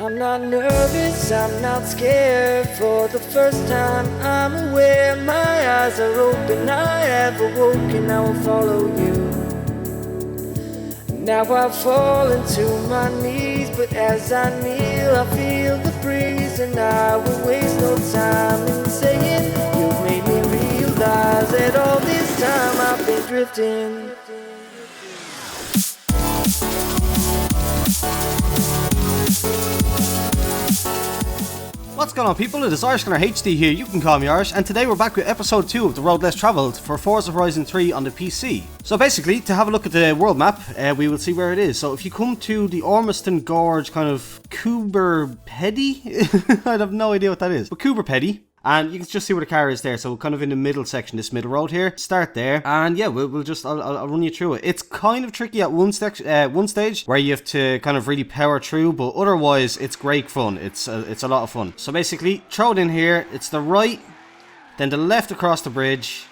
I'm not nervous, I'm not scared. For the first time I'm aware, my eyes are open, I have awoken, I will follow you. Now I fall into my knees, but as I kneel I feel the breeze. And I will waste no time in saying, you made me realize that all this time I've been drifting. What's going on, people? It is Irish Gunner HD here, you can call me Irish, and today we're back with episode 2 of The Road Less Travelled for Forza Horizon 3 on the PC. So basically, to have a look at the world map, we will see where it is. So if you come to the Ormiston Gorge, kind of Coober Pedy? I have no idea what that is, but Coober Pedy. And you can just see where the car is there, so kind of in the middle section, this middle road here. Start there, and yeah, I'll run you through it. It's kind of tricky at one stage where you have to kind of really power through, but otherwise it's great fun. It's a lot of fun. So basically, throw it in here. It's the right, then the left across the bridge.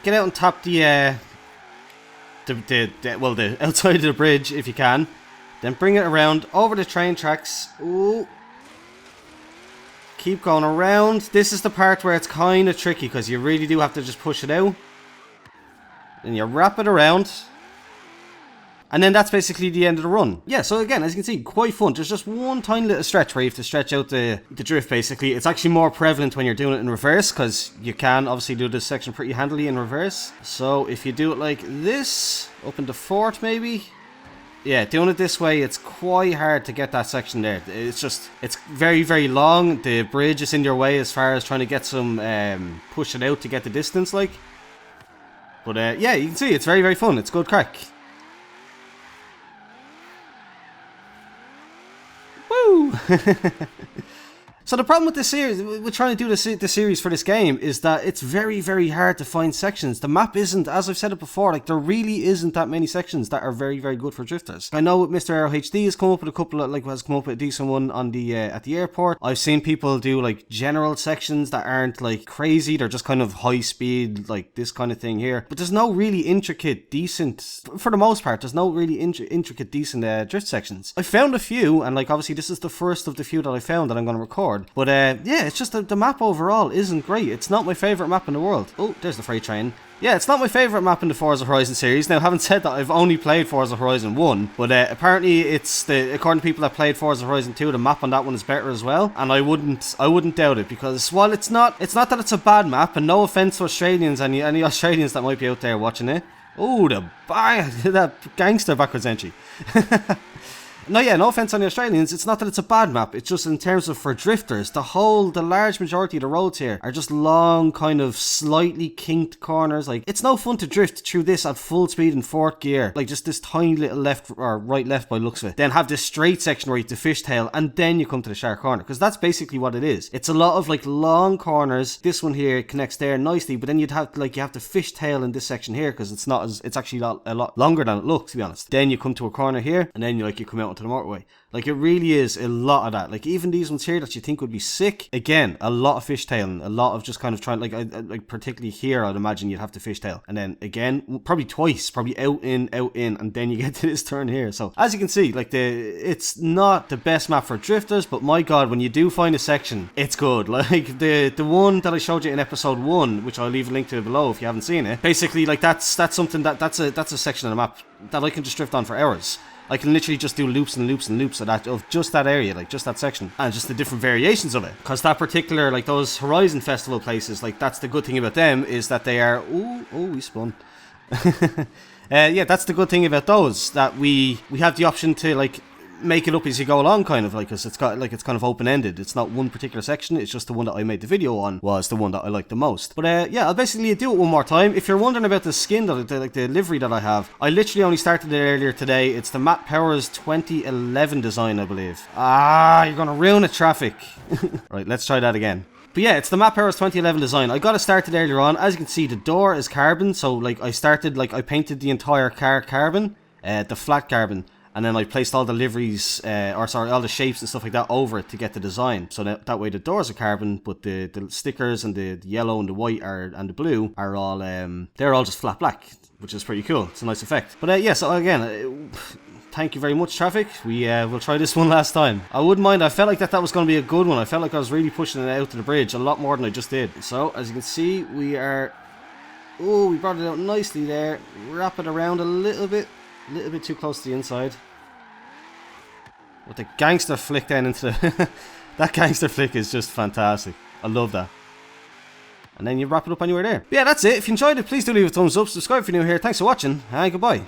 Get out and tap the outside of the bridge if you can. Then bring it around over the train tracks. Ooh. Keep going around. This is the part where it's kind of tricky because you really do have to just push it out. Then you wrap it around. And then that's basically the end of the run. Yeah, so again, as you can see, quite fun. There's just one tiny little stretch where you have to stretch out the drift, basically. It's actually more prevalent when you're doing it in reverse because you can obviously do this section pretty handily in reverse. So if you do it like this, up into fourth maybe. Yeah, doing it this way, it's quite hard to get that section there. It's very, very long. The bridge is in your way as far as trying to get some, push it out to get the distance, like. But, yeah, you can see, it's very, very fun. It's good crack. Woo! So the problem with this series, with trying to do the series for this game, is that it's very, very hard to find sections. The map isn't, as I've said it before, like there really isn't that many sections that are very, very good for drifters. I know Mr. RLT has come up with a couple of, has come up with a decent one on the at the airport. I've seen people do like general sections that aren't like crazy. They're just kind of high speed, like this kind of thing here. But there's no really intricate, decent, for the most part, there's no really intricate, decent drift sections. I found a few, and like obviously this is the first of the few that I found that I'm going to record. But yeah, it's just the map overall isn't great. It's not my favourite map in the world. Oh, there's the freight train. Yeah, it's not my favourite map in the Forza Horizon series. Now, having said that, I've only played Forza Horizon 1, but apparently it's according to people that played Forza Horizon 2, the map on that one is better as well. And I wouldn't doubt it, because while it's not that it's a bad map, and no offence to Australians, any Australians that might be out there watching it. Oh, that gangster backwards entry. No, yeah, no offense on the Australians, it's not that it's a bad map, it's just in terms of for drifters, the large majority of the roads here are just long, kind of slightly kinked corners. Like, it's no fun to drift through this at full speed in fourth gear, like just this tiny little left or right left by looks of it. Then have this straight section where you have to fishtail, and then you come to the sharp corner, because that's basically what it is. It's a lot of like long corners. This one here connects there nicely, but then you have to fishtail in this section here, because it's actually a lot longer than it looks, to be honest. Then you come to a corner here, and then you come out onto the motorway. Like, it really is a lot of that. Like, even these ones here that you think would be sick, again, a lot of fishtailing, a lot of just kind of trying, like particularly here, I'd imagine you'd have to fishtail. And then again, probably twice, probably out in, and then you get to this turn here. So, as you can see, like, it's not the best map for drifters, but my god, when you do find a section, it's good. Like, the one that I showed you in episode 1, which I'll leave a link to below if you haven't seen it, basically, like, that's something that's a section of the map that I can just drift on for hours. I can literally just do loops and loops and loops of just that area, like just that section, and just the different variations of it. Because that particular, like those Horizon Festival places, like that's the good thing about them, is that they are, we spun. Yeah, that's the good thing about those, that we have the option to like make it up as you go along, kind of like, because it's kind of open-ended. It's not one particular section, it's just the one that I made the video on was the one that I liked the most. But yeah, I'll basically do it one more time. If you're wondering about the skin, the livery that I have, I literally only started it earlier today. It's the Matt Powers 2011 design, I believe. You're gonna ruin the traffic. Right, let's try that again. But yeah, it's the Matt Powers 2011 design. I got it started earlier on. As you can see, the door is carbon, so like I painted the entire car carbon, the flat carbon. And then I placed all the liveries, all the shapes and stuff like that over it to get the design. So that way the doors are carbon, but the stickers and the yellow and the white and the blue are all, they're all just flat black, which is pretty cool. It's a nice effect. But yeah, so again, thank you very much, traffic. We'll try this one last time. I wouldn't mind. I felt like that was going to be a good one. I felt like I was really pushing it out to the bridge a lot more than I just did. So, as you can see, we are... Oh, we brought it out nicely there. Wrap it around a little bit too close to the inside. With the gangster flick down into the... That gangster flick is just fantastic. I love that. And then you wrap it up anywhere there. But yeah, that's it. If you enjoyed it, please do leave a thumbs up. Subscribe if you're new here. Thanks for watching, and goodbye.